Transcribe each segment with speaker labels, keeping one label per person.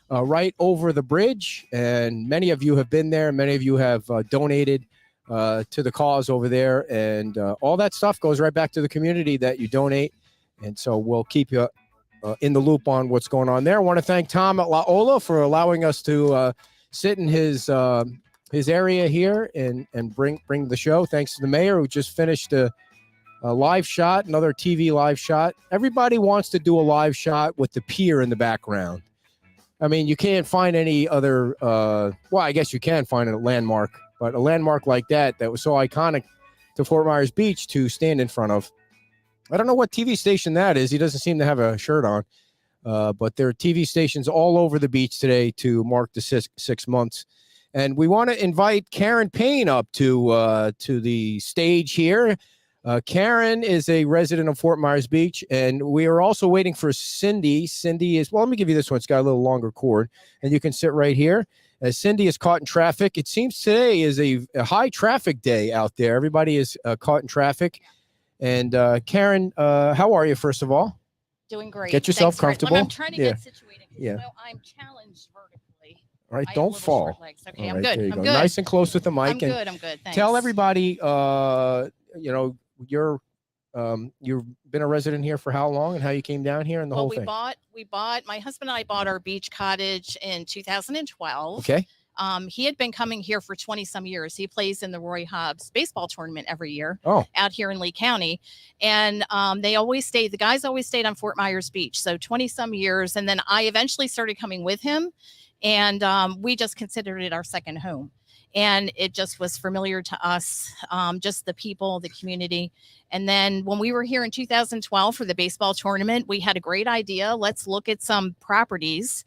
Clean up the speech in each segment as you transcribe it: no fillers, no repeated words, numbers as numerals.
Speaker 1: right over the bridge. And many of you have been there. Many of you have donated to the cause over there. And all that stuff goes right back to the community that you donate. And so we'll keep you in the loop on what's going on there. I want to thank Tom at La Ola for allowing us to sit in his area here and bring the show. Thanks to the mayor who just finished a live shot, another TV live shot. Everybody wants to do a live shot with the pier in the background. I mean, you can't find any other, well, I guess you can find a landmark, but a landmark like that was so iconic to Fort Myers Beach to stand in front of. I don't know what TV station that is. He doesn't seem to have a shirt on, but there are TV stations all over the beach today to mark the 6 months. And we want to invite Karen Paine up to the stage here. Karen is a resident of Fort Myers Beach, and we are also waiting for Cindy. Cindy is, well, let me give you this one. It's got a little longer cord, and you can sit right here. As Cindy is caught in traffic, it seems today is a high traffic day out there. Everybody is caught in traffic. And Karen, how are you, first of all?
Speaker 2: Doing great.
Speaker 1: Get yourself comfortable.
Speaker 2: I'm trying to get situated. Yeah. You know, I'm challenged vertically.
Speaker 1: All right, don't fall.
Speaker 2: Okay,
Speaker 1: all
Speaker 2: I'm
Speaker 1: right,
Speaker 2: good.
Speaker 1: I'm good. Nice and close with the mic.
Speaker 2: I'm good. Thanks.
Speaker 1: Tell everybody, you know, you've been a resident here for how long and how you came down here and the whole thing?
Speaker 2: We bought, my husband and I bought our beach cottage in 2012.
Speaker 1: Okay.
Speaker 2: He had been coming here for 20 some years. He plays in the Roy Hobbs baseball tournament every year out here in Lee County. And the guys always stayed on Fort Myers Beach. So 20 some years. And then I eventually started coming with him, and we just considered it our second home. And it just was familiar to us, just the people, the community. And then when we were here in 2012 for the baseball tournament, we had a great idea. Let's look at some properties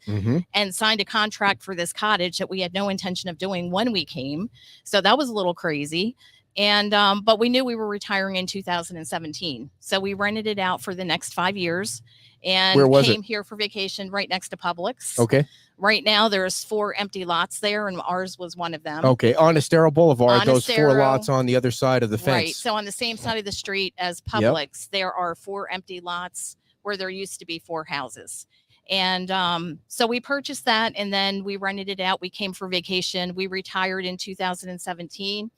Speaker 2: and signed a contract for this cottage that we had no intention of doing when we came. So that was a little crazy. And but we knew we were retiring in 2017. So we rented it out for the next 5 years and came here for vacation right next to Publix.
Speaker 1: Okay.
Speaker 2: Right now, there's 4 empty lots there, and ours was one of them.
Speaker 1: Okay, on Estero Boulevard, those 4 lots on the other side of the fence.
Speaker 2: Right, so on the same side of the street as Publix, there are 4 empty lots where there used to be 4 houses. And so we purchased that, and then we rented it out. We came for vacation. We retired in 2017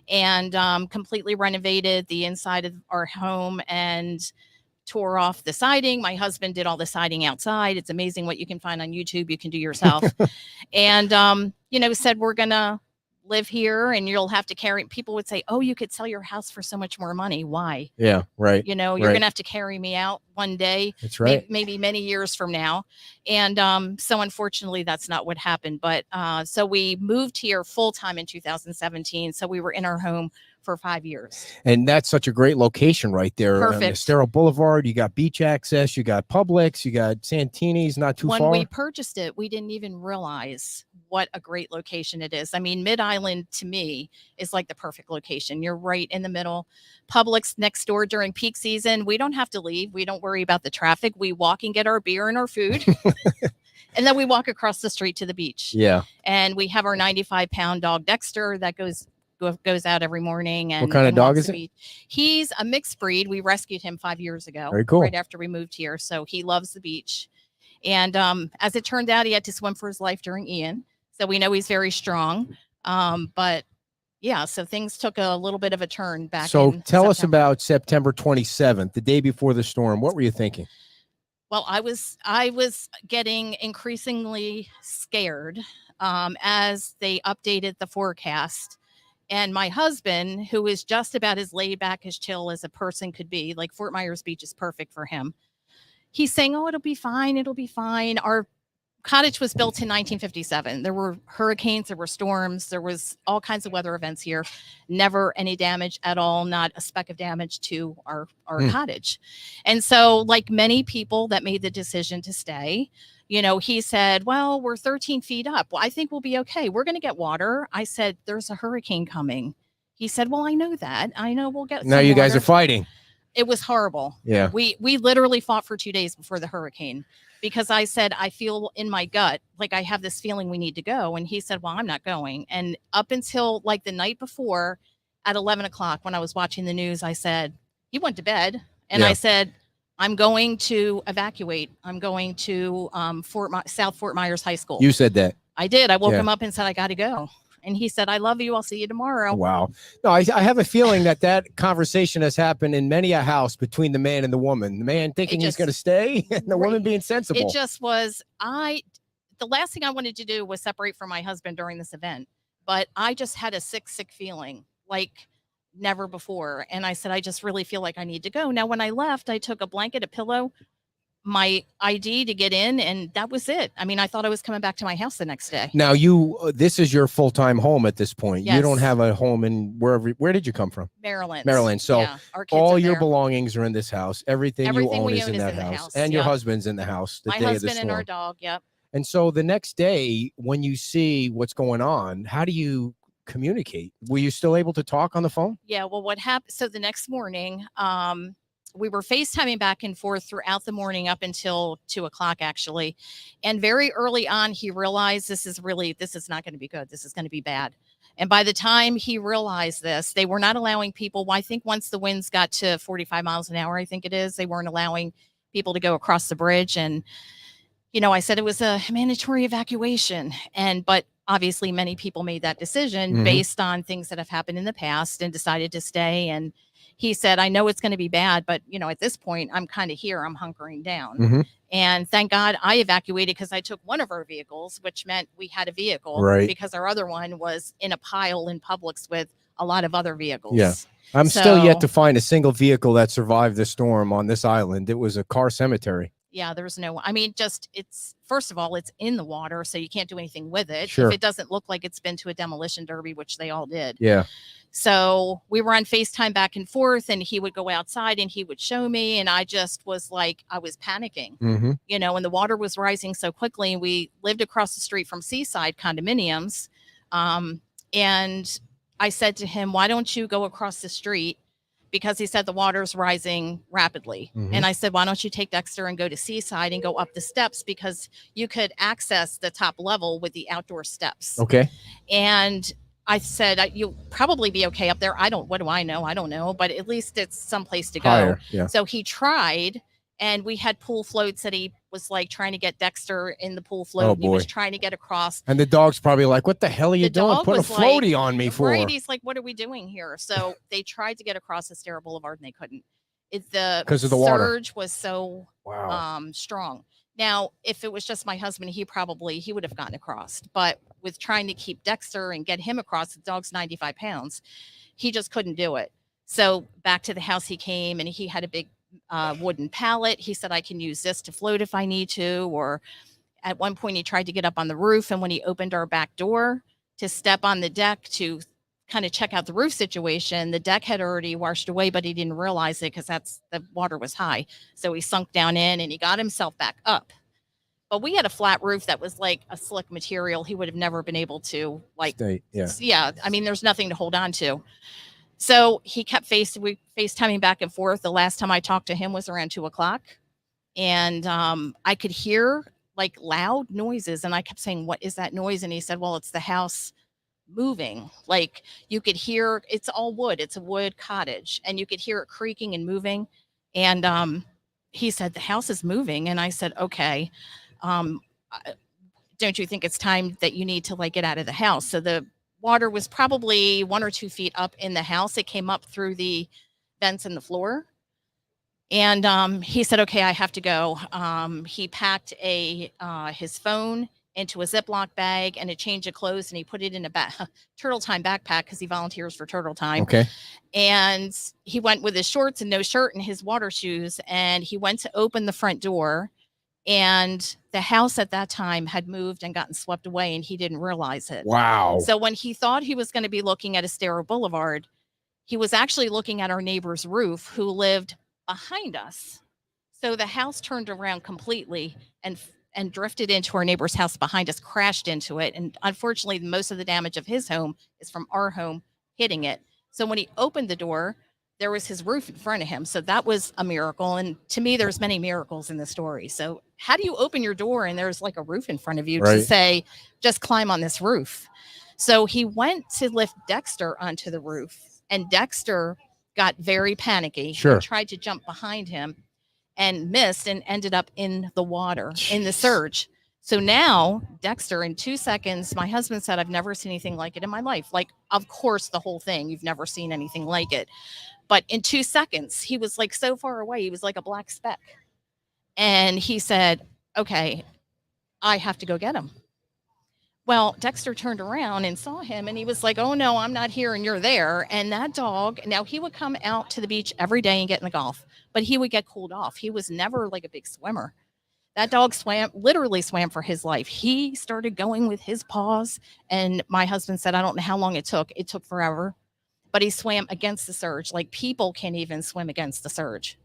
Speaker 2: and completely renovated the inside of our home and tore off the siding. My husband did all the siding outside. It's amazing what you can find on YouTube. You can do yourself. And, you know, said, we're going to live here and you'll have to carry. People would say, oh, you could sell your house for so much more money. Why?
Speaker 1: Yeah, right.
Speaker 2: You know, you're going to have to carry me out one day.
Speaker 1: That's right.
Speaker 2: Maybe many years from now. And so unfortunately, that's not what happened. But so we moved here full time in 2017. So we were in our home for 5 years.
Speaker 1: And that's such a great location right there.
Speaker 2: Perfect.
Speaker 1: On Estero Boulevard, you got beach access, you got Publix, you got Santini's not too far.
Speaker 2: When we purchased it, we didn't even realize what a great location it is. I mean, Mid-Island to me is like the perfect location. You're right in the middle. Publix next door during peak season. We don't have to leave. We don't worry about the traffic. We walk and get our beer and our food. And then we walk across the street to the beach.
Speaker 1: Yeah.
Speaker 2: And we have our 95-pound dog, Dexter, that goes out every morning. And
Speaker 1: what kind of dog is it?
Speaker 2: He's a mixed breed. We rescued him 5 years ago.
Speaker 1: Very cool.
Speaker 2: Right after we moved here. So he loves the beach. And as it turned out, he had to swim for his life during Ian. So we know he's very strong. But yeah, so things took a little bit of a turn back.
Speaker 1: So tell us about September 27th, the day before the storm. What were you thinking?
Speaker 2: Well, I was getting increasingly scared as they updated the forecast. And my husband, who is just about as laid back, as chill as a person could be, like Fort Myers Beach is perfect for him. He's saying, oh, it'll be fine. It'll be fine. Our cottage was built in 1957. There were hurricanes, there were storms, there was all kinds of weather events here. Never any damage at all, not a speck of damage to our cottage. And so like many people that made the decision to stay, you know, he said, well, we're 13 feet up. Well, I think we'll be okay. We're going to get water. I said, there's a hurricane coming. He said, well, I know that. I know we'll get
Speaker 1: now you guys
Speaker 2: water.
Speaker 1: Are fighting.
Speaker 2: It was horrible.
Speaker 1: Yeah.
Speaker 2: We literally fought for 2 days before the hurricane because I said, I feel in my gut, like I have this feeling we need to go. And he said, well, I'm not going. And up until like the night before at 11 o'clock, when I was watching the news, I said, he went to bed. And I said, I'm going to evacuate. I'm going to South Fort Myers High School.
Speaker 1: You said that.
Speaker 2: I did. I woke him up and said, I got to go. And he said, I love you. I'll see you tomorrow.
Speaker 1: Wow. No, I have a feeling that conversation has happened in many a house between the man and the woman. The man thinking he's going to stay and the woman being sensible.
Speaker 2: It just was, the last thing I wanted to do was separate from my husband during this event. But I just had a sick feeling like never before. And I said, I just really feel like I need to go. Now, when I left, I took a blanket, a pillow, my ID to get in, and that was it. I mean, I thought I was coming back to my house the next day.
Speaker 1: Now this is your full-time home at this point. Yes. You don't have a home in where did you come from?
Speaker 2: Maryland.
Speaker 1: So yeah, all your belongings are in this house. Everything you own is in that house. And your husband's in the house.
Speaker 2: My husband and our dog. Yep.
Speaker 1: And so the next day when you see what's going on, how do you communicate? Were you still able to talk on the phone?
Speaker 2: Yeah. Well, what happened? So the next morning, we were FaceTiming back and forth throughout the morning up until 2:00 actually. And very early on, he realized this is not going to be good. This is going to be bad. And by the time he realized this, they were not allowing people. Well, I think once the winds got to 45 miles an hour, I think it is, they weren't allowing people to go across the bridge. And, I said it was a mandatory evacuation. But obviously many people made that decision based on things that have happened in the past and decided to stay. And he said, I know it's going to be bad, but at this point I'm kind of here. I'm hunkering down. And thank God I evacuated because I took one of our vehicles, which meant we had a vehicle because our other one was in a pile in Publix with a lot of other vehicles.
Speaker 1: Yeah. I'm still yet to find a single vehicle that survived the storm on this island. It was a car cemetery.
Speaker 2: Yeah, there's no, it's, first of all, it's in the water, so you can't do anything with it.
Speaker 1: Sure.
Speaker 2: If it doesn't look like it's been to a demolition derby, which they all did.
Speaker 1: Yeah.
Speaker 2: So we were on FaceTime back and forth, and he would go outside and he would show me. And I just was like, I was panicking, and the water was rising so quickly. And we lived across the street from Seaside condominiums. And I said to him, why don't you go across the street? Because he said the water's rising rapidly. And I said, why don't you take Dexter and go to Seaside and go up the steps, because you could access the top level with the outdoor steps.
Speaker 1: Okay.
Speaker 2: And I said, you'll probably be okay up there. What do I know? I don't know, but at least it's someplace to go.
Speaker 1: Higher, yeah.
Speaker 2: So he tried, and we had pool floats that he was like trying to get Dexter in the pool float.
Speaker 1: Oh,
Speaker 2: and he was trying to get across.
Speaker 1: And the dog's probably like, what the hell are you doing? Put a floaty on me for.
Speaker 2: Right. He's like, what are we doing here? So they tried to get across Estero Boulevard and they couldn't. Because
Speaker 1: of the water.
Speaker 2: Surge was so strong. Now, if it was just my husband, he would have gotten across. But with trying to keep Dexter and get him across, the dog's 95 pounds, he just couldn't do it. So back to the house he came, and he had a big wooden pallet. He said, I can use this to float if I need to. Or at one point he tried to get up on the roof, and when he opened our back door to step on the deck to kind of check out the roof situation, the deck had already washed away, but he didn't realize it because the water was high. So he sunk down in and he got himself back up. But we had a flat roof that was like a slick material. He would have never been able to there's nothing to hold on to. So he kept FaceTiming back and forth. The last time I talked to him was around 2:00. And I could hear like loud noises. And I kept saying, what is that noise? And he said, well, it's the house moving. Like you could hear, it's all wood. It's a wood cottage. And you could hear it creaking and moving. And he said, the house is moving. And I said, okay, don't you think it's time that you need to like get out of the house? So the water was probably 1 or 2 feet up in the house. It came up through the vents in the floor. And he said, okay, I have to go. He packed his phone into a Ziploc bag and a change of clothes, and he put it in a Turtle Time backpack because he volunteers for Turtle Time.
Speaker 1: Okay.
Speaker 2: And he went with his shorts and no shirt and his water shoes, and he went to open the front door, and the house at that time had moved and gotten swept away, and he didn't realize it.
Speaker 1: Wow.
Speaker 2: So when he thought he was going to be looking at Estero Boulevard, he was actually looking at our neighbor's roof who lived behind us. So the house turned around completely and drifted into our neighbor's house behind us, crashed into it. And unfortunately, most of the damage of his home is from our home hitting it. So when he opened the door, there was his roof in front of him. So that was a miracle. And to me, there's many miracles in the story. So how do you open your door and there's like a roof in front of you to say, just climb on this roof? So he went to lift Dexter onto the roof, and Dexter got very panicky.
Speaker 1: Sure.
Speaker 2: And tried to jump behind him. and missed and ended up in the water, in the surge. So now Dexter, in 2 seconds, my husband said, I've never seen anything like it in my life. Like, of course, the whole thing, you've never seen anything like it. But in 2 seconds, he was like so far away. He was like a black speck. And he said, okay, I have to go get him. Well, Dexter turned around and saw him, and he was like, oh no, I'm not here and you're there. And that dog, now he would come out to the beach every day and get in the Gulf, but he would get cooled off. He was never like a big swimmer. That dog literally swam for his life. He started going with his paws. And my husband said, I don't know how long it took. It took forever, but he swam against the surge. Like, people can't even swim against the surge.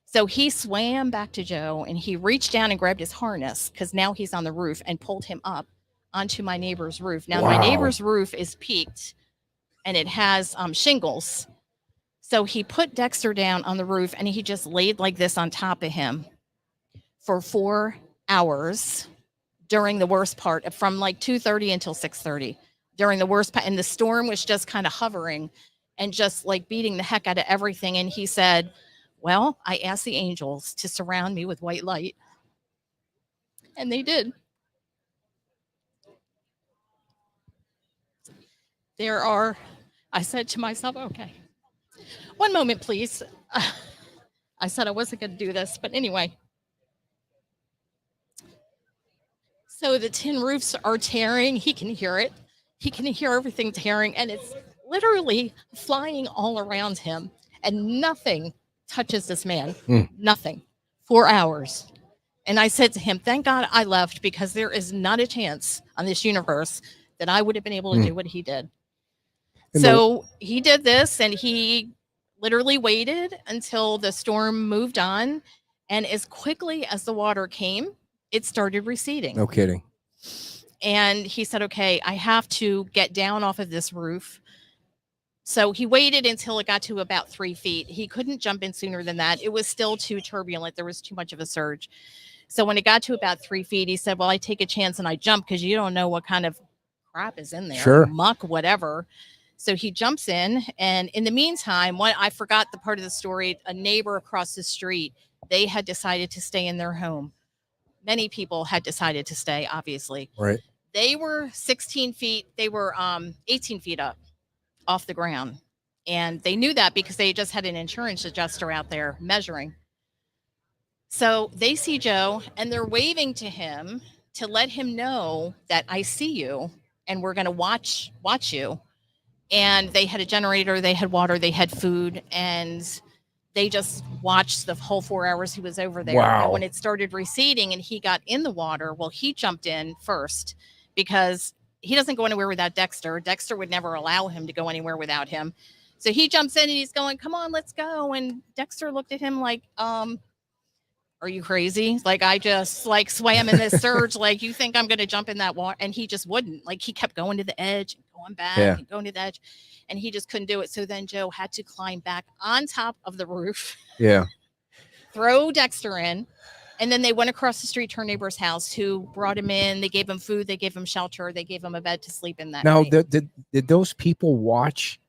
Speaker 2: So he swam back to Joe, and he reached down and grabbed his harness, because now he's on the roof, and pulled him up onto my neighbor's roof. Now, my neighbor's roof is peaked and it has shingles. So he put Dexter down on the roof, and he just laid like this on top of him for 4 hours during the worst part, from like 2:30 until 6:30, during the worst part. And the storm was just kind of hovering and just like beating the heck out of everything. And he said, well, I asked the angels to surround me with white light, and they did. I said to myself, okay, one moment, please. I said I wasn't going to do this, but anyway. So the tin roofs are tearing. He can hear it. He can hear everything tearing, and it's literally flying all around him, and nothing touches this man. Nothing. 4 hours. And I said to him, thank God I left, because there is not a chance on this universe that I would have been able to do what he did. So he did this, and he literally waited until the storm moved on. And as quickly as the water came, it started receding.
Speaker 1: No kidding.
Speaker 2: And he said, okay, I have to get down off of this roof. So he waited until it got to about 3 feet. He couldn't jump in sooner than that. It was still too turbulent. There was too much of a surge. So when it got to about 3 feet, he said, well, I take a chance and I jump, because you don't know what kind of crap is in there.
Speaker 1: Sure.
Speaker 2: Muck, whatever. So he jumps in. And in the meantime, I forgot the part of the story, a neighbor across the street, they had decided to stay in their home. Many people had decided to stay, obviously.
Speaker 1: Right.
Speaker 2: They were 16 feet. They were 18 feet up off the ground. And they knew that because they just had an insurance adjuster out there measuring. So they see Joe, and they're waving to him to let him know that I see you, and we're going to watch you. And they had a generator, they had water, they had food, and they just watched the whole 4 hours he was over there.
Speaker 1: Wow.
Speaker 2: And when it started receding and he got in the water, well, he jumped in first, because he doesn't go anywhere without Dexter. Dexter would never allow him to go anywhere without him. So he jumps in and he's going, come on, let's go. And Dexter looked at him like, are you crazy? Like, I just like swam in this surge. Like, you think I'm going to jump in that water? And he just wouldn't. Like, he kept going to the edge, going back, and going to the edge, and he just couldn't do it. So then Joe had to climb back on top of the roof.
Speaker 1: Yeah.
Speaker 2: Throw Dexter in. And then they went across the street to her neighbor's house, who brought him in. They gave him food. They gave him shelter. They gave him a bed to sleep in that night.
Speaker 1: Now, did those people watch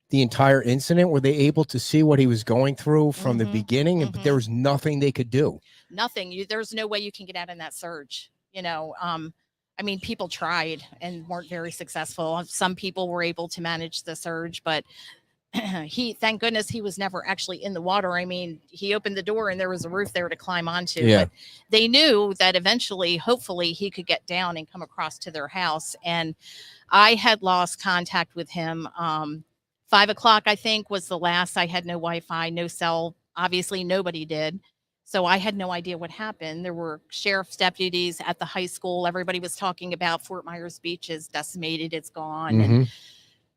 Speaker 1: the entire incident? Were they able to see what he was going through from the beginning? But there was nothing they could do.
Speaker 2: Nothing. There's no way you can get out in that surge. I mean, people tried and weren't very successful. Some people were able to manage the surge, but thank goodness he was never actually in the water. I mean, he opened the door and there was a roof there to climb onto.
Speaker 1: Yeah.
Speaker 2: But they knew that eventually, hopefully, he could get down and come across to their house. And I had lost contact with him. 5 o'clock, I think, was the last. I had no Wi-Fi, no cell. Obviously, nobody did. So I had no idea what happened. There were sheriff's deputies at the high school. Everybody was talking about Fort Myers Beach is decimated. It's gone. And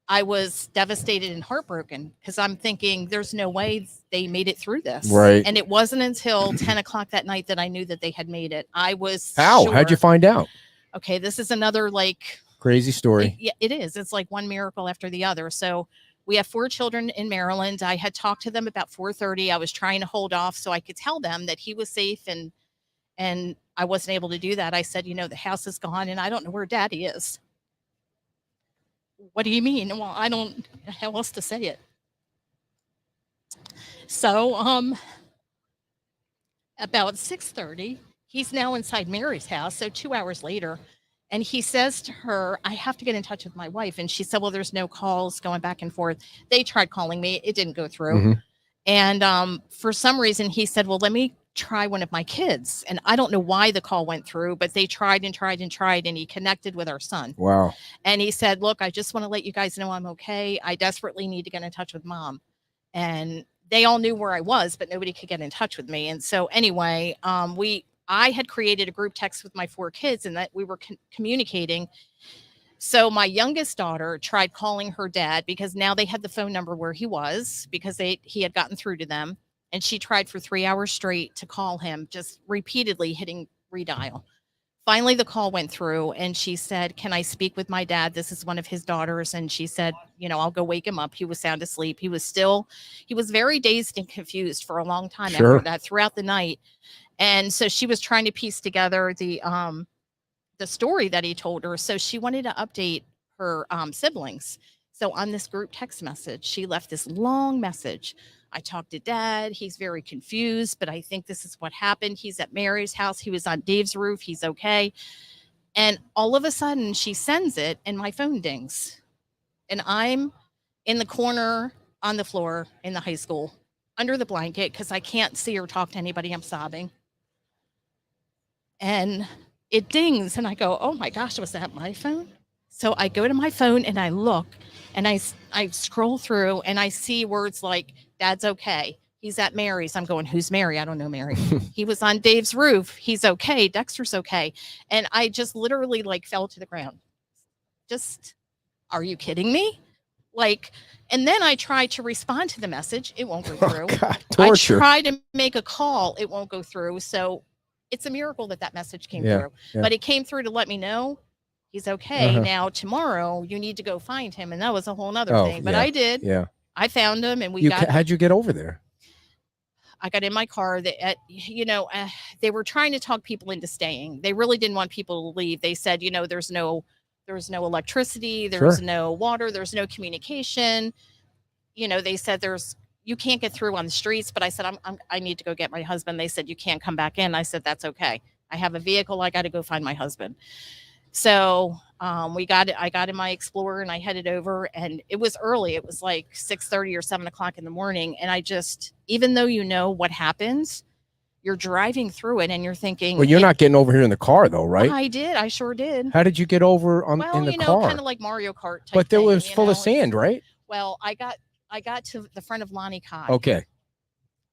Speaker 2: I was devastated and heartbroken, because I'm thinking there's no way they made it through this.
Speaker 1: Right.
Speaker 2: And it wasn't until 10 o'clock that night that I knew that they had made it. I was
Speaker 1: How?
Speaker 2: sure.
Speaker 1: How'd you find out?
Speaker 2: Okay, this is another
Speaker 1: crazy story.
Speaker 2: It is. It's like one miracle after the other. So we have 4 children in Maryland. I had talked to them about 4:30. I was trying to hold off so I could tell them that he was safe, and I wasn't able to do that. I said, the house is gone and I don't know where Daddy is. What do you mean? Well, I don't know how else to say it. So About 6:30, he's now inside Mary's house. So 2 hours later, and he says to her, I have to get in touch with my wife. And she said, well, there's no calls going back and forth. They tried calling me. It didn't go through.
Speaker 1: Mm-hmm.
Speaker 2: And for some reason, he said, well, let me try one of my kids. And I don't know why the call went through, but they tried and tried and tried. And he connected with our son.
Speaker 1: Wow.
Speaker 2: And he said, look, I just want to let you guys know I'm okay. I desperately need to get in touch with mom. And they all knew where I was, but nobody could get in touch with me. And so anyway, I had created a group text with my 4 kids and that we were communicating. So my youngest daughter tried calling her dad because now they had the phone number where he was because he had gotten through to them. And she tried for 3 hours straight to call him, just repeatedly hitting redial. Finally, the call went through and she said, can I speak with my dad? This is one of his daughters. And she said, I'll go wake him up. He was sound asleep. He was very dazed and confused for a long time after that throughout the night. And so she was trying to piece together the story that he told her. So she wanted to update her siblings. So on this group text message, she left this long message. I talked to dad. He's very confused, but I think this is what happened. He's at Mary's house. He was on Dave's roof. He's okay. And all of a sudden she sends it and my phone dings. And I'm in the corner on the floor in the high school under the blanket because I can't see or talk to anybody. I'm sobbing. And it dings and I go, oh my gosh, was that my phone? So I go to my phone and I look and I scroll through and I see words like, Dad's okay. He's at Mary's. I'm going, who's Mary? I don't know Mary. He was on Dave's roof. He's okay. Dexter's okay. And I just literally fell to the ground. Just, are you kidding me? And then I try to respond to the message. It won't go through.
Speaker 1: Oh, God, torture.
Speaker 2: I try to make a call. It won't go through. So it's a miracle that message came through. Yeah. But it came through to let me know he's okay. Now, tomorrow, you need to go find him. And that was a whole nother thing. But I did. Yeah. I found him and
Speaker 1: how'd you get over there?
Speaker 2: I got in my car. They were trying to talk people into staying. They really didn't want people to leave. They said, there's no electricity. There's no water. There's no communication. They said you can't get through on the streets. But I said, I need to go get my husband. They said, you can't come back in. I said, that's okay. I have a vehicle. I got to go find my husband. So I got in my Explorer and I headed over and it was early. It was like 6:30 or 7:00 in the morning. And I just, even though what happens, you're driving through it and you're thinking.
Speaker 1: Well, you're not getting over here in the car though, right?
Speaker 2: I did. I sure did.
Speaker 1: How did you get over in the car?
Speaker 2: Kind of like Mario Kart type
Speaker 1: But there
Speaker 2: thing,
Speaker 1: was full of sand, right?
Speaker 2: Well, I got to the front of Lonnie Kai.
Speaker 1: Okay.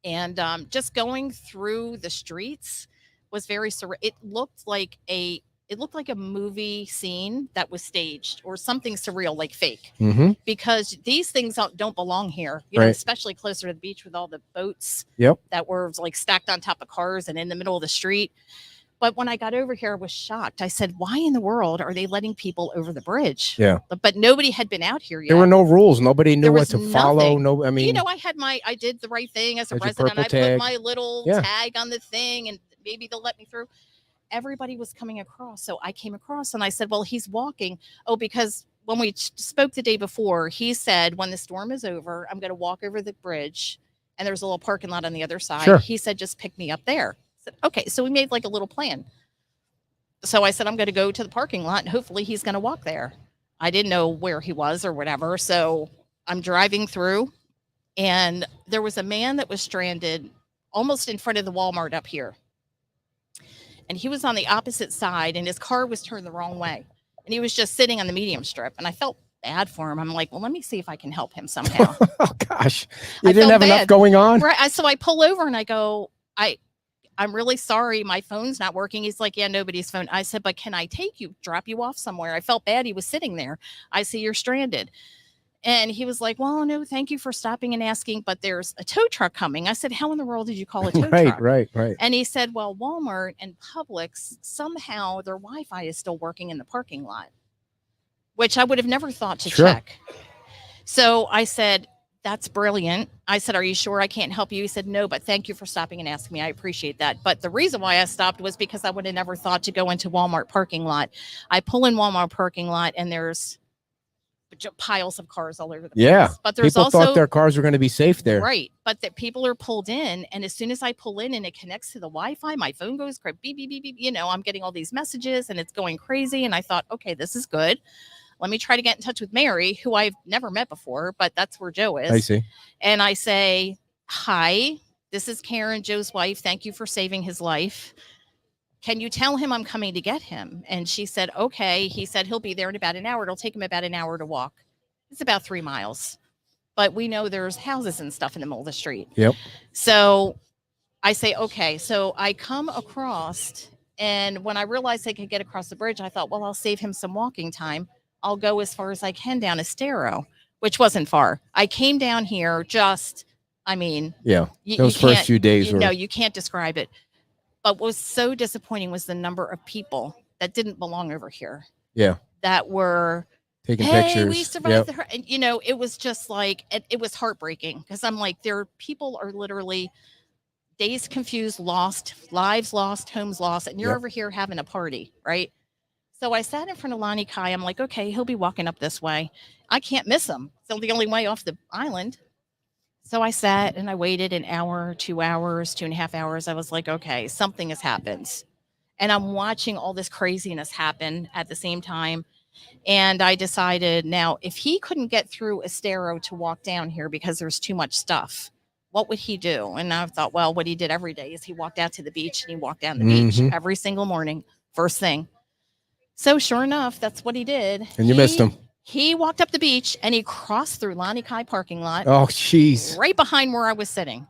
Speaker 2: And just going through the streets was very surreal. It looked like a movie scene that was staged or something surreal, like fake, because these things don't belong here, especially closer to the beach with all the boats that were stacked on top of cars and in the middle of the street. But when I got over here, I was shocked. I said, why in the world are they letting people over the bridge? Yeah. But nobody had been out here yet.
Speaker 1: There were no rules. Nobody knew what to follow. No, I mean,
Speaker 2: I did the right thing as a resident. I put my little tag on the thing and maybe they'll let me through. Everybody was coming across. So I came across and I said, well, he's walking. Oh, because when we spoke the day before, he said, when the storm is over, I'm going to walk over the bridge and there's a little parking lot on the other side. Sure. He said, just pick me up there. I said, okay. So we made a little plan. So I said, I'm going to go to the parking lot and hopefully he's going to walk there. I didn't know where he was or whatever. So I'm driving through and there was a man that was stranded almost in front of the Walmart up here. And he was on the opposite side and his car was turned the wrong way. And he was just sitting on the medium strip. And I felt bad for him. I'm like, well, let me see if I can help him somehow.
Speaker 1: Oh, gosh. You didn't have enough going on?
Speaker 2: Right. So I pull over and I go, I'm really sorry. My phone's not working. He's like, yeah, nobody's phone. I said, but can I drop you off somewhere? I felt bad. He was sitting there. I see you're stranded. And he was like, well, no, thank you for stopping and asking, but there's a tow truck coming. I said, how in the world did you call a tow truck? Right. And he said, well, Walmart and Publix, somehow their Wi-Fi is still working in the parking lot, which I would have never thought to check. So I said, that's brilliant. I said, are you sure I can't help you? He said, no, but thank you for stopping and asking me. I appreciate that. But the reason why I stopped was because I would have never thought to go into Walmart parking lot. I pull in Walmart parking lot and there's piles of cars all over the
Speaker 1: Yeah.
Speaker 2: place. But there's
Speaker 1: people
Speaker 2: also
Speaker 1: thought their cars were going to be safe there.
Speaker 2: Right. But that people are pulled in. And as soon as I pull in and it connects to the Wi-Fi, my phone goes beep, beep, beep, beep. You know, I'm getting all these messages and it's going crazy. And I thought, okay, this is good. Let me try to get in touch with Mary, who I've never met before, but that's where Joe is.
Speaker 1: I see.
Speaker 2: And I say, hi, this is Karen, Joe's wife. Thank you for saving his life. Can you tell him I'm coming to get him? And she said, okay. He said he'll be there in about an hour. It'll take him about an hour to walk. It's about 3 miles. But we know there's houses and stuff in the middle of the street.
Speaker 1: Yep.
Speaker 2: So I say, okay. So I come across, and when I realized I could get across the bridge, I thought, well, I'll save him some walking time. I'll go as far as I can down Estero, which wasn't far. I came down here
Speaker 1: yeah, those first few days
Speaker 2: No, you can't describe it. But what was so disappointing was the number of people that didn't belong over here.
Speaker 1: Yeah.
Speaker 2: That were
Speaker 1: taking pictures.
Speaker 2: We survived and you know, it was just like it was heartbreaking because I'm like, people are literally dazed, confused, lost, lives lost, homes lost, and you're over here having a party, right? So I sat in front of Lonnie Kai. I'm like, okay, he'll be walking up this way. I can't miss him. It's the only way off the island. So I sat and I waited an hour, 2 hours, 2.5 hours. I was like, okay, something has happened. And I'm watching all this craziness happen at the same time. And I decided now, if he couldn't get through Estero to walk down here because there's too much stuff, what would he do? And I thought, well, what he did every day is he walked out to the beach and he walked down the beach every single morning, first thing. So sure enough, that's what he did.
Speaker 1: And you missed him.
Speaker 2: He walked up the beach and he crossed through Lonnie Kai parking lot.
Speaker 1: Oh, jeez.
Speaker 2: Right behind where I was sitting.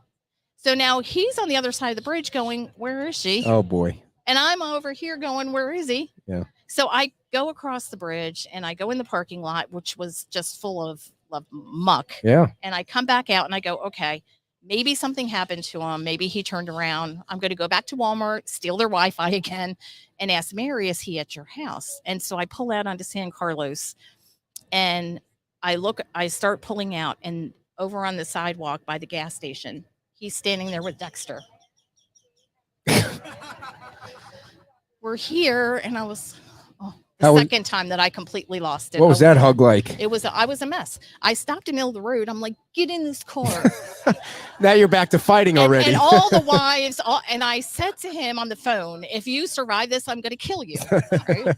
Speaker 2: So now he's on the other side of the bridge going, where is she?
Speaker 1: Oh, boy.
Speaker 2: And I'm over here going, where is he?
Speaker 1: Yeah.
Speaker 2: So I go across the bridge and I go in the parking lot, which was just full of muck.
Speaker 1: Yeah.
Speaker 2: And I come back out and I go, okay, maybe something happened to him. Maybe he turned around. I'm going to go back to Walmart, steal their Wi-Fi again, and ask Mary, is he at your house? And so I pull out onto San Carlos and I start pulling out, and over on the sidewalk by the gas station, he's standing there with Dexter. We're here, and I was the second time that I completely lost it.
Speaker 1: What was that hug like?
Speaker 2: I was a mess. I stopped in the middle of the road. I'm like, get in this car.
Speaker 1: Now you're back to fighting already.
Speaker 2: And all the wives, and I said to him on the phone, if you survive this, I'm going to kill you. Right?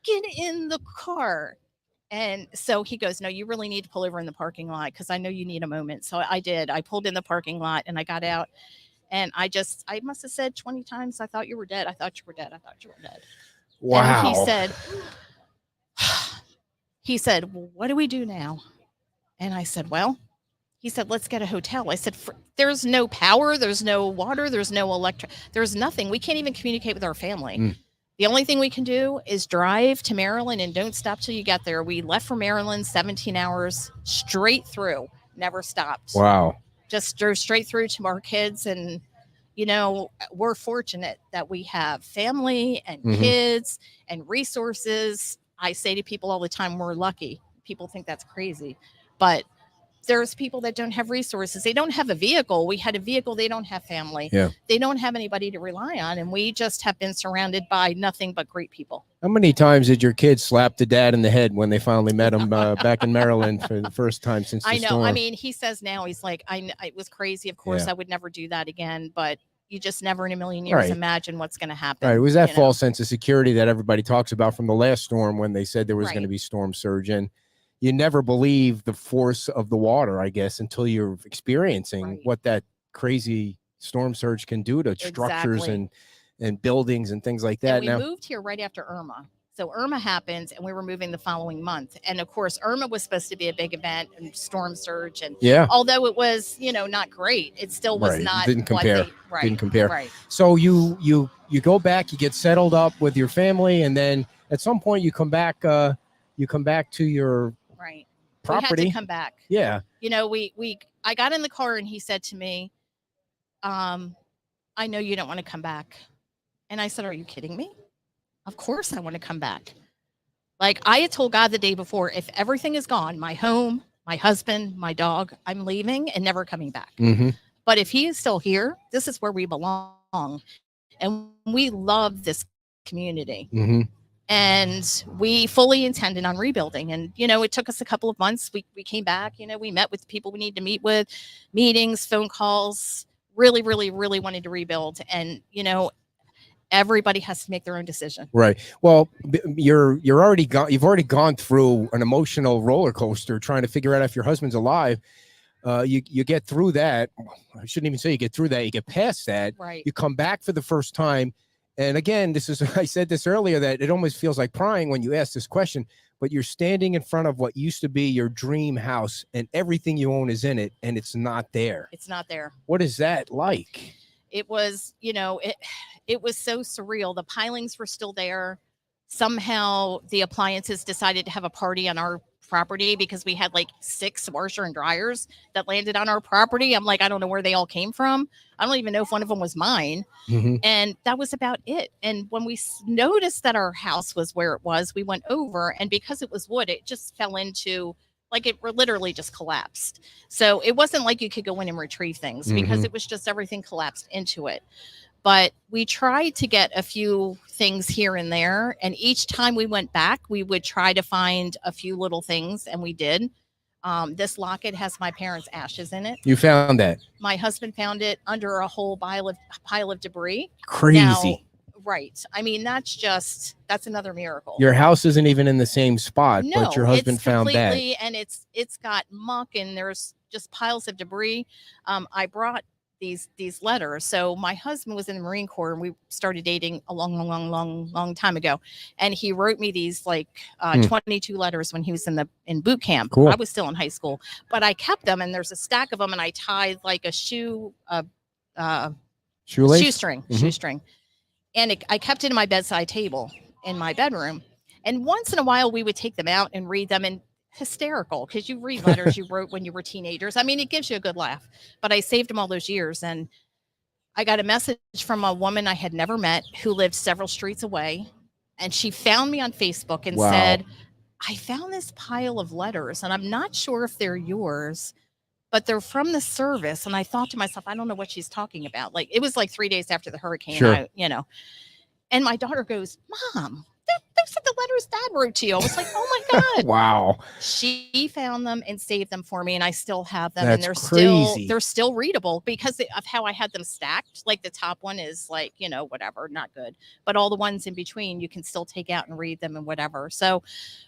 Speaker 2: Get in the car. And so he goes, no, you really need to pull over in the parking lot because I know you need a moment. So I did. I pulled in the parking lot and I got out, and I must have said 20 times, I thought you were dead. I thought you were dead. I thought you were dead.
Speaker 1: Wow.
Speaker 2: And he said, well, what do we do now? And I said, well, he said, let's get a hotel. I said, there's no power. There's no water. There's no electric. There's nothing. We can't even communicate with our family. The only thing we can do is drive to Maryland and don't stop till you get there. We left for Maryland 17 hours straight through, never stopped.
Speaker 1: Wow.
Speaker 2: Just drove straight through to our kids. And, you know, we're fortunate that we have family and kids and resources. I say to people all the time, we're lucky. People think that's crazy, but there's people that don't have resources. They don't have a vehicle. We had a vehicle. They don't have family.
Speaker 1: Yeah.
Speaker 2: They don't have anybody to rely on. And we just have been surrounded by nothing but great people.
Speaker 1: How many times did your kids slap the dad in the head when they finally met him back in Maryland for the first time since the storm?
Speaker 2: I mean, he says now, he's like, it was crazy. Of course, I would never do that again. But you just never in a million years imagine what's going to happen.
Speaker 1: Right. It was that false sense of security that everybody talks about from the last storm when they said there was going to be storm surge. And you never believe the force of the water, I guess, until you're experiencing what that crazy storm surge can do to structures and buildings and things like that.
Speaker 2: And we moved here right after Irma. So Irma happened and we were moving the following month. And of course, Irma was supposed to be a big event and storm surge. And although it was, not great, it still was not.
Speaker 1: Didn't compare. Didn't compare.
Speaker 2: Right.
Speaker 1: So you go back, you get settled up with your family, and then at some point you come back to your property.
Speaker 2: We had to come back.
Speaker 1: Yeah.
Speaker 2: I got in the car and he said to me, I know you don't want to come back. And I said, are you kidding me? Of course I want to come back. Like I had told God the day before, if everything is gone, my home, my husband, my dog, I'm leaving and never coming back. But if he is still here, this is where we belong. And we love this community. And we fully intended on rebuilding. And, it took us a couple of months. We came back, we met with people we need to meet with, meetings, phone calls, really, really, really wanted to rebuild. And, everybody has to make their own decision.
Speaker 1: Right. Well, you're already gone. You've already gone through an emotional roller coaster trying to figure out if your husband's alive. You get through that. I shouldn't even say you get through that. You get past that.
Speaker 2: Right.
Speaker 1: You come back for the first time. And again, I said this earlier, that it almost feels like crying when you ask this question, but you're standing in front of what used to be your dream house and everything you own is in it, and it's not there.
Speaker 2: It's not there.
Speaker 1: What is that like?
Speaker 2: It was, it was so surreal. The pilings were still there. Somehow the appliances decided to have a party on our property because we had like 6 washer and dryers that landed on our property. I'm like, I don't know where they all came from. I don't even know if one of them was mine.
Speaker 1: Mm-hmm.
Speaker 2: And that was about it. And when we noticed that our house was where it was, we went over, and because it was wood, it just fell into, like, it literally just collapsed. So it wasn't like you could go in and retrieve things, because it was just everything collapsed into it. But we tried to get a few things here and there. And each time we went back, we would try to find a few little things. And we did. This locket has my parents' ashes in it.
Speaker 1: You found that?
Speaker 2: My husband found it under a whole pile of debris.
Speaker 1: Crazy.
Speaker 2: Now, right. I mean, that's another miracle.
Speaker 1: Your house isn't even in the same spot,
Speaker 2: no,
Speaker 1: but your husband found that.
Speaker 2: And it's got muck, and there's just piles of debris. I brought these letters. So my husband was in the Marine Corps, and we started dating a long time ago. And he wrote me these 22 letters when he was in boot camp.
Speaker 1: Cool.
Speaker 2: I was still in high school, but I kept them, and there's a stack of them, and I tied like a shoestring. And I kept it in my bedside table in my bedroom. And once in a while we would take them out and read them, and hysterical, because you read letters you wrote when you were teenagers. I mean, it gives you a good laugh. But I saved them all those years, and I got a message from a woman I had never met who lived several streets away, and she found me on Facebook and said, I found this pile of letters, and I'm not sure if they're yours, but they're from the service. And I thought to myself, I don't know what she's talking about. Like, it was like 3 days after the hurricane.
Speaker 1: Sure.
Speaker 2: And my daughter goes, Mom, those are the letters Dad wrote to you. I was like, oh my God.
Speaker 1: Wow.
Speaker 2: She found them and saved them for me, and I still have them.
Speaker 1: That's
Speaker 2: and
Speaker 1: crazy.
Speaker 2: They're still readable because of how I had them stacked. Like, the top one is like, whatever, not good. But all the ones in between, you can still take out and read them and whatever. So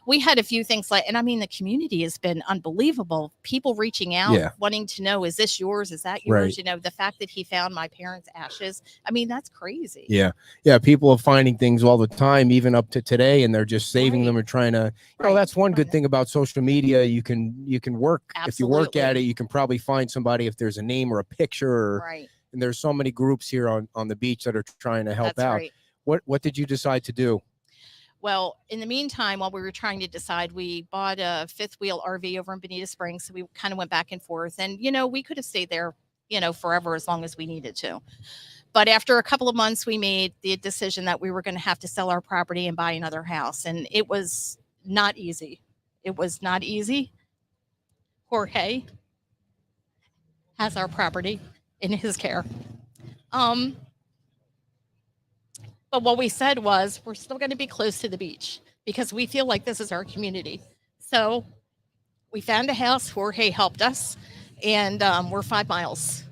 Speaker 2: we had a few things and I mean, the community has been unbelievable. People reaching out, wanting to know, is this yours? Is that yours?
Speaker 1: Right.
Speaker 2: The fact that he found my parents' ashes. I mean, that's crazy.
Speaker 1: Yeah. Yeah. People are finding things all the time, even up to today, and they're just saving them or trying to, that's one good thing about social media. You can work.
Speaker 2: Absolutely.
Speaker 1: If you work at it, you can probably find somebody if there's a name or a picture.
Speaker 2: Right. And
Speaker 1: there's so many groups here on the beach that are trying to help out.
Speaker 2: Right.
Speaker 1: What did you decide to do?
Speaker 2: Well, in the meantime, while we were trying to decide, we bought a fifth wheel RV over in Bonita Springs. So we kind of went back and forth, and, we could have stayed there, forever, as long as we needed to. But after a couple of months, we made the decision that we were going to have to sell our property and buy another house. And it was not easy. It was not easy. Jorge has our property in his care. But what we said was, we're still going to be close to the beach because we feel like this is our community. So we found a house. Jorge helped us, and we're 5 miles.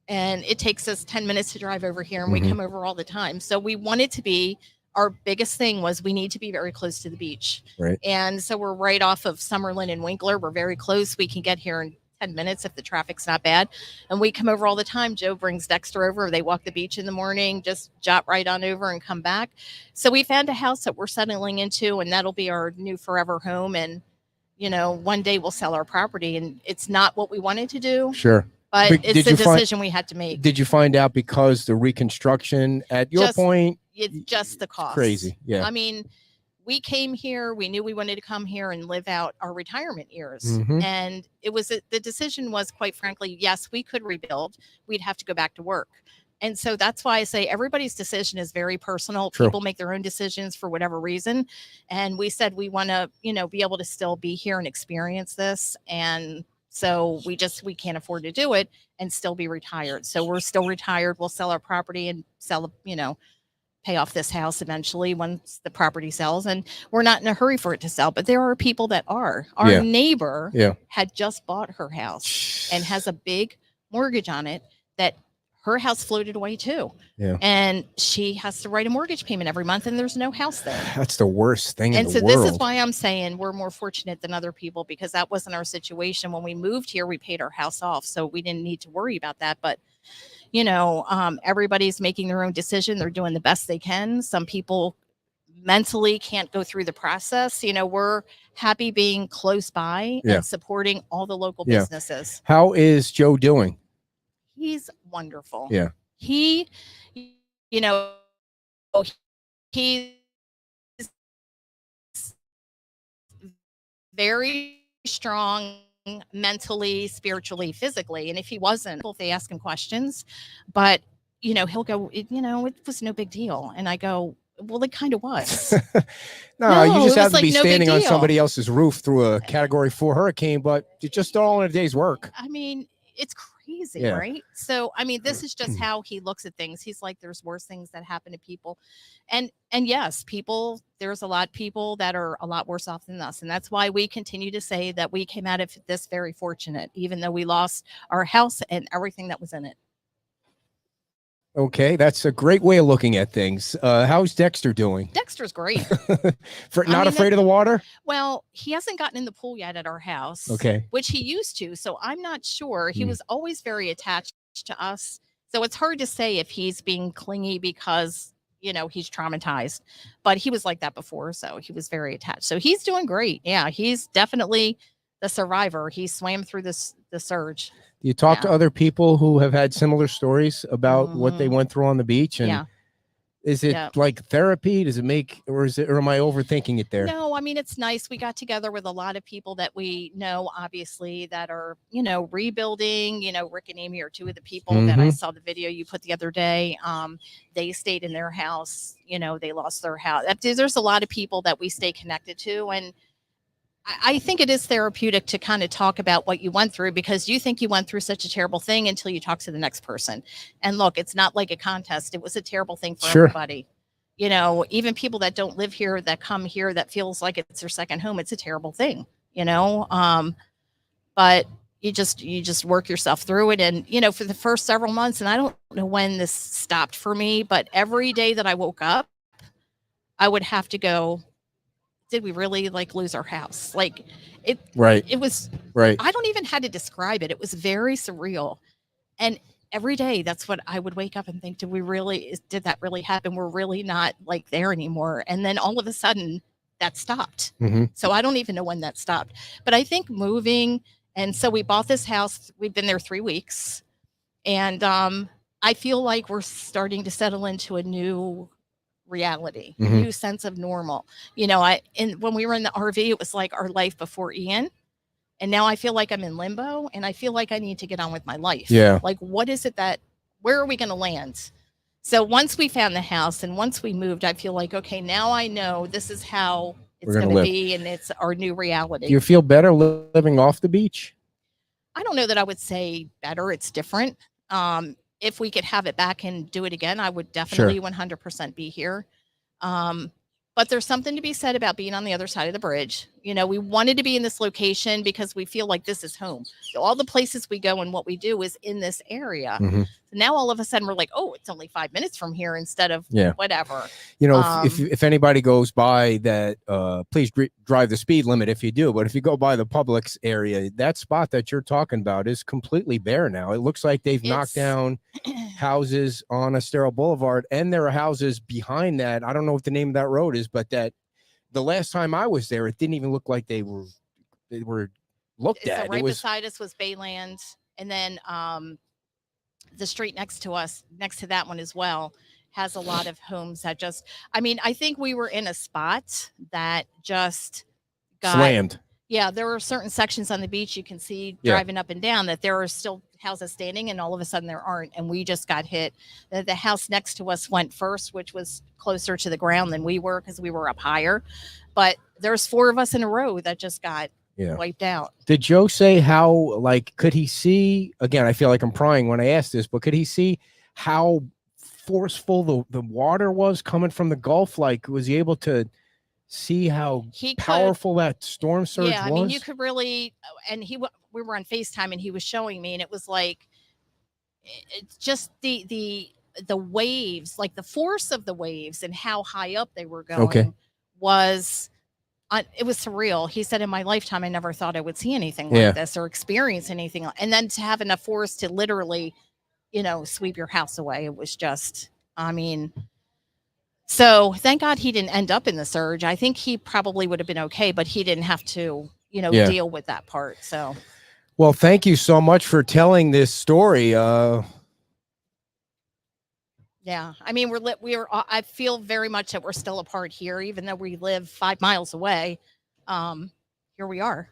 Speaker 2: And it takes us 10 minutes to drive over here, and we come over all the time. So we wanted to be, our biggest thing was we need to be very close to the beach.
Speaker 1: Right.
Speaker 2: And so we're right off of Summerlin and Winkler. We're very close. We can get here in 10 minutes if the traffic's not bad. And we come over all the time. Joe brings Dexter over. They walk the beach in the morning, just jot right on over and come back. So we found a house that we're settling into, and that'll be our new forever home. And, one day we'll sell our property, and it's not what we wanted to do.
Speaker 1: Sure.
Speaker 2: But it's the decision we had to make.
Speaker 1: Did you find out because the reconstruction at your point?
Speaker 2: It's just the cost.
Speaker 1: Crazy. Yeah.
Speaker 2: I mean, we came here, we knew we wanted to come here and live out our retirement years. And it was, the decision was, quite frankly, yes, we could rebuild. We'd have to go back to work. And so that's why I say everybody's decision is very personal.
Speaker 1: True.
Speaker 2: People make their own decisions for whatever reason. And we said we want to, be able to still be here and experience this. And so we can't afford to do it and still be retired. So we're still retired. We'll sell our property and sell, pay off this house eventually once the property sells, and we're not in a hurry for it to sell. But there are people that are. Our neighbor had just bought her house and has a big mortgage on it that her house floated away too. Yeah. And she has to write a mortgage payment every month, and there's no house there.
Speaker 1: That's the worst thing in the world.
Speaker 2: And so this is why I'm saying we're more fortunate than other people, because that wasn't our situation. When we moved here, we paid our house off, so we didn't need to worry about that. But you know, everybody's making their own decision. They're doing the best they can. Some people mentally can't go through the process. You know, we're happy being close by and supporting all the local businesses.
Speaker 1: How is Joe doing?
Speaker 2: He's wonderful.
Speaker 1: Yeah.
Speaker 2: He, you know, he's very strong mentally, spiritually, physically. And if he wasn't, they ask him questions, but you know, he'll go, you know, it was no big deal. And I go, well, it kind of was.
Speaker 1: No, you just have to be standing on somebody else's roof through a Category 4 hurricane, but it's just all in a day's work.
Speaker 2: I mean, it's crazy, right? So, I mean, this is just how he looks at things. He's like, there's worse things that happen to people. And yes, there's a lot of people that are a lot worse off than us. And that's why we continue to say that we came out of this very fortunate, even though we lost our house and everything that was in it.
Speaker 1: Okay, that's a great way of looking at things. How's Dexter doing?
Speaker 2: Dexter's great.
Speaker 1: Not afraid of the water?
Speaker 2: Well, he hasn't gotten in the pool yet at our house.
Speaker 1: Okay.
Speaker 2: Which he used to, so I'm not sure. He was always very attached to us. So it's hard to say if he's being clingy because, you know, he's traumatized. But he was like that before, so he was very attached. So he's doing great. Yeah, he's definitely the survivor. He swam through the surge.
Speaker 1: Do you talk to other people who have had similar stories about what they went through on the beach? And is it like therapy? Does it make, or am I overthinking it there?
Speaker 2: No, I mean, it's nice. We got together with a lot of people that we know, obviously, that are, you know, rebuilding. You know, Rick and Amy are two of the people that I saw the video you put the other day. They stayed in their house. You know, they lost their house. There's a lot of people that we stay connected to. And I think it is therapeutic to kind of talk about what you went through, because you think you went through such a terrible thing until you talk to the next person. And look, it's not like a contest. It was a terrible thing for everybody. You know, even people that don't live here, that come here, that feels like it's their second home. It's a terrible thing, you know? But you just work yourself through it. And, you know, for the first several months, and I don't know when this stopped for me, but every day that I woke up, I would have to go, did we really like lose our house? Like it was I don't even how to describe it. It was very surreal. And every day that's what I would wake up and think, did that really happen? We're really not like there anymore. And then all of a sudden that stopped. So I don't even know when that stopped, but I think moving. And so we bought this house. We've been there 3 weeks, and I feel like we're starting to settle into a new reality, new sense of normal. You know, when we were in the RV, it was like our life before Ian. And now I feel like I'm in limbo, and I feel like I need to get on with my life. Yeah. Like, what is it where are we going to land? So once we found the house and once we moved, I feel like, okay, now I know this is how it's going to be, and it's our new reality.
Speaker 1: Do you feel better living off the beach?
Speaker 2: I don't know that I would say better. It's different. If we could have it back and do it again, I would definitely 100% be here. But there's something to be said about being on the other side of the bridge. You know, we wanted to be in this location because we feel like this is home. So all the places we go and what we do is in this area. So now all of a sudden we're like, oh, it's only 5 minutes from here instead of whatever.
Speaker 1: You know, if anybody goes by that, please drive the speed limit if you do. But if you go by the Publix area, that spot that you're talking about is completely bare now. It looks like they've knocked down houses on Estero Boulevard, and there are houses behind that. I don't know what the name of that road is, but the last time I was there, it didn't even look like they were looked at.
Speaker 2: So right beside us was Bayland, and then the street next to us, next to that one as well, has a lot of homes that I think we were in a spot that just got
Speaker 1: slammed.
Speaker 2: Yeah, there were certain sections on the beach you can see driving up and down that there are still houses standing, and all of a sudden there aren't. And we just got hit. The house next to us went first, which was closer to the ground than we were because we were up higher. But there's 4 of us in a row that just got wiped out.
Speaker 1: Did Joe say how, like, could he see, again, I feel like I'm prying when I ask this, but could he see how forceful the water was coming from the Gulf? Like, was he able to see how powerful that storm surge was?
Speaker 2: I mean, you could really, and we were on FaceTime and he was showing me, and it was like, it's just the waves, like the force of the waves and how high up they were going was, it was surreal. He said, in my lifetime, I never thought I would see anything like this or experience anything. And then to have enough force to literally, sweep your house away. It was just, I mean, so thank God he didn't end up in the surge. I think he probably would have been okay, but he didn't have to, deal with that part. So,
Speaker 1: well, thank you so much for telling this story.
Speaker 2: Yeah, I mean, I feel very much that we're still apart here, even though we live 5 miles away. Here we are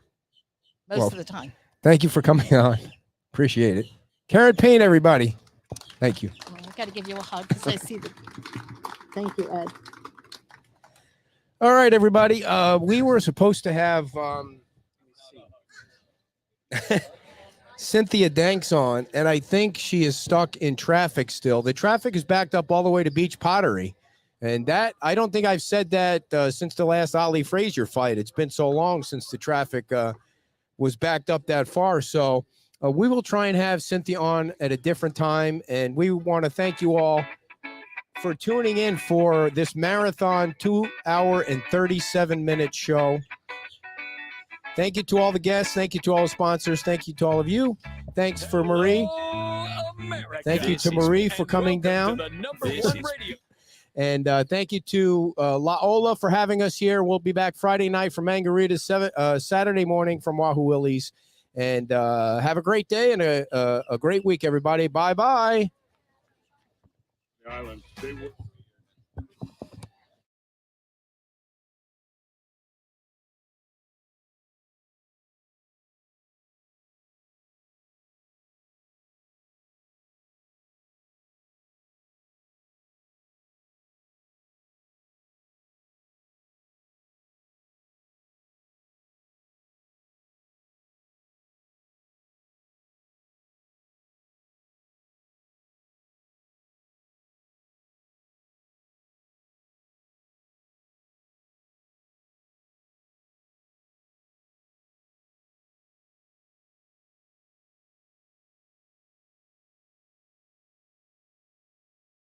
Speaker 2: most of the time.
Speaker 1: Thank you for coming on. Appreciate it. Karen Paine, everybody. Thank you.
Speaker 2: I've got to give you a hug because I see the. Thank you, Ed.
Speaker 1: All right, everybody. We were supposed to have Cynthia Danks on, and I think she is stuck in traffic still. The traffic is backed up all the way to Beach Pottery. And that, I don't think I've said that since the last Ali Frazier fight. It's been so long since the traffic was backed up that far. So we will try and have Cynthia on at a different time. And we want to thank you all for tuning in for this marathon 2-hour and 37-minute show. Thank you to all the guests. Thank you to all the sponsors. Thank you to all of you. Thanks for Marie. Thank you to Marie for coming down. And thank you to La Ola for having us here. We'll be back Friday night from Margaritas, Saturday morning from Wahoo Willie's. And have a great day and a great week, everybody. Bye-bye.
Speaker 3: Island.